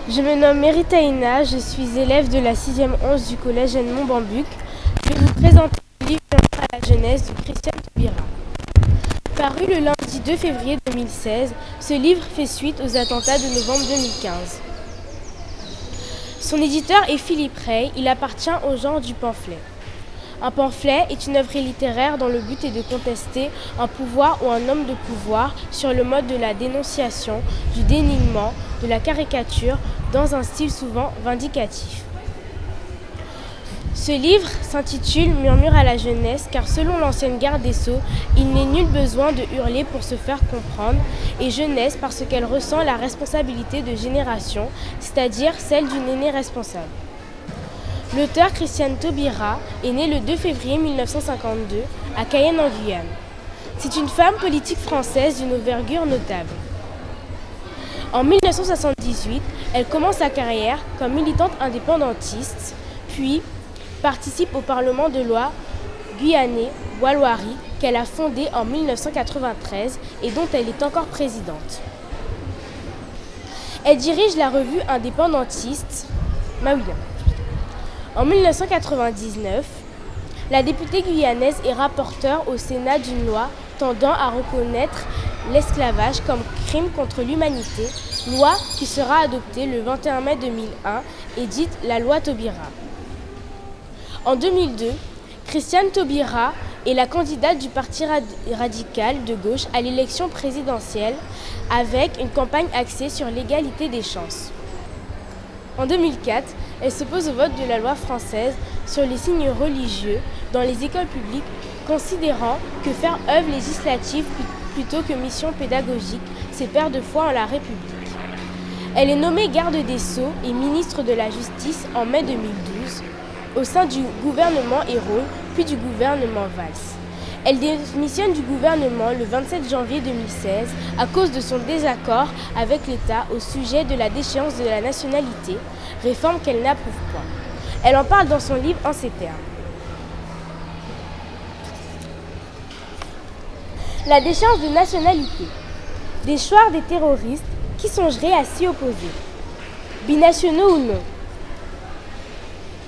Je me nomme Meritaïna, je suis élève de la 6e 11 du collège Edmond-Bambuc. Je vais vous présenter le livre Murmure à la jeunesse de Christiane Taubira. Paru le lundi 2 février 2016, ce livre fait suite aux attentats de novembre 2015. Son éditeur est Philippe Rey, il appartient au genre du pamphlet. Un pamphlet est une œuvre littéraire dont le but est de contester un pouvoir ou un homme de pouvoir sur le mode de la dénonciation, du dénigrement, de la caricature, dans un style souvent vindicatif. Ce livre s'intitule « Murmure à la jeunesse » car selon l'ancienne garde des Sceaux, il n'est nul besoin de hurler pour se faire comprendre, et jeunesse parce qu'elle ressent la responsabilité de génération, c'est-à-dire celle d'une aînée responsable. L'auteur Christiane Taubira est née le 2 février 1952 à Cayenne en Guyane. C'est une femme politique française d'une envergure notable. En 1978, elle commence sa carrière comme militante indépendantiste, puis participe au Parlement de loi guyanais Walwari qu'elle a fondé en 1993 et dont elle est encore présidente. Elle dirige la revue indépendantiste Maouya. En 1999, la députée guyanaise est rapporteure au Sénat d'une loi tendant à reconnaître l'esclavage comme crime contre l'humanité, loi qui sera adoptée le 21 mai 2001 et dite la loi Taubira. En 2002, Christiane Taubira est la candidate du Parti radical de gauche à l'élection présidentielle avec une campagne axée sur l'égalité des chances. En 2004, elle s'oppose au vote de la loi française sur les signes religieux dans les écoles publiques, considérant que faire œuvre législative plutôt que mission pédagogique, c'est perdre foi en la République. Elle est nommée garde des Sceaux et ministre de la Justice en mai 2012 au sein du gouvernement Hérol, puis du gouvernement Valls. Elle démissionne du gouvernement le 27 janvier 2016 à cause de son désaccord avec l'État au sujet de la déchéance de la nationalité, réforme qu'elle n'approuve pas. Elle en parle dans son livre en ces termes. La déchéance de nationalité. Des choix des terroristes qui songeraient à s'y opposer. Binationaux ou non.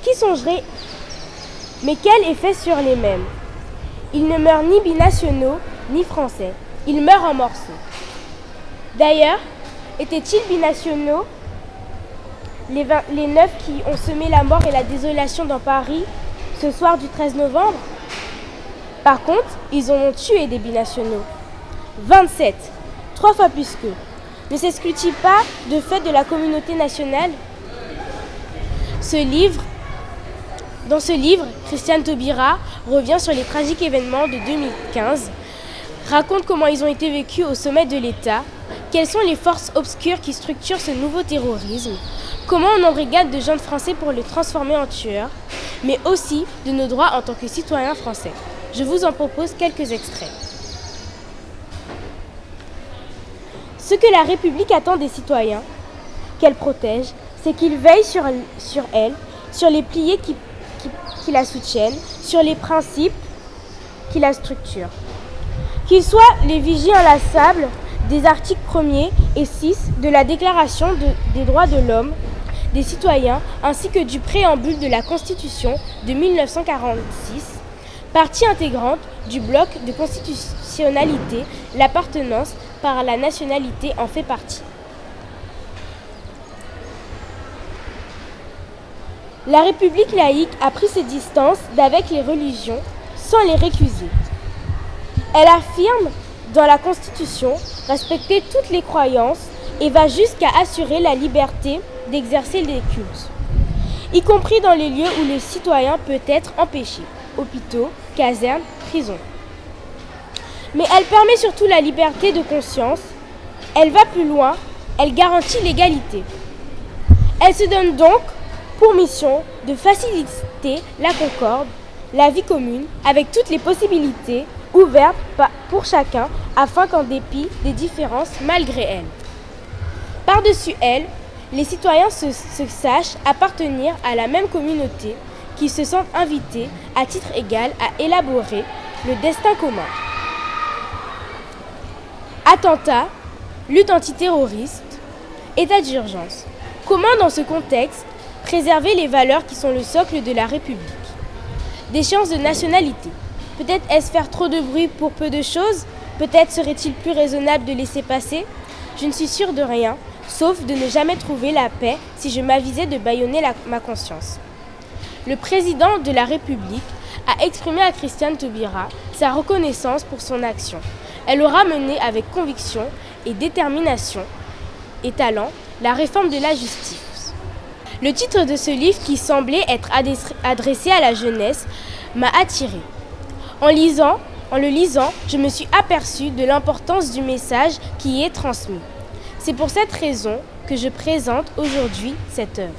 Qui songerait, mais quel effet sur les mêmes? Ils ne meurent ni binationaux, ni français. Ils meurent en morceaux. D'ailleurs, étaient-ils binationaux, les 9 qui ont semé la mort et la désolation dans Paris ce soir du 13 novembre? Par contre, ils en ont tué des binationaux. 27, 3 fois plus qu'eux. Ne s'exclut-il pas de fait de la communauté nationale? Dans ce livre, Christiane Taubira revient sur les tragiques événements de 2015, raconte comment ils ont été vécus au sommet de l'État, quelles sont les forces obscures qui structurent ce nouveau terrorisme, comment on embrigade de jeunes Français pour les transformer en tueurs, mais aussi de nos droits en tant que citoyens français. Je vous en propose quelques extraits. Ce que la République attend des citoyens, qu'elle protège, c'est qu'ils veillent sur elle, sur les piliers qui la soutiennent, sur les principes qui la structurent. Qu'ils soient les vigies inlassables des articles 1er et 6 de la Déclaration des droits de l'homme, des citoyens, ainsi que du préambule de la Constitution de 1946, partie intégrante du bloc de constitutionnalité, l'appartenance par la nationalité en fait partie. La République laïque a pris ses distances d'avec les religions sans les récuser. Elle affirme dans la Constitution respecter toutes les croyances et va jusqu'à assurer la liberté d'exercer les cultes, y compris dans les lieux où le citoyen peut être empêché, hôpitaux, casernes, prisons. Mais elle permet surtout la liberté de conscience, elle va plus loin, elle garantit l'égalité. Elle se donne donc pour mission de faciliter la concorde, la vie commune, avec toutes les possibilités ouvertes pour chacun, afin qu'en dépit des différences, malgré elle. Par-dessus elle, les citoyens se sachent appartenir à la même communauté, qui se sentent invités, à titre égal, à élaborer le destin commun. Attentats, lutte antiterroriste, état d'urgence. Comment, dans ce contexte, préserver les valeurs qui sont le socle de la République? Déchéance de nationalité. Peut-être est-ce faire trop de bruit pour peu de choses? Peut-être serait-il plus raisonnable de laisser passer? Je ne suis sûre de rien, sauf de ne jamais trouver la paix si je m'avisais de bâillonner ma conscience. Le président de la République a exprimé à Christiane Taubira sa reconnaissance pour son action. Elle aura mené avec conviction et détermination et talent la réforme de la justice. Le titre de ce livre, qui semblait être adressé à la jeunesse, m'a attirée. En le lisant, je me suis aperçue de l'importance du message qui y est transmis. C'est pour cette raison que je présente aujourd'hui cette œuvre.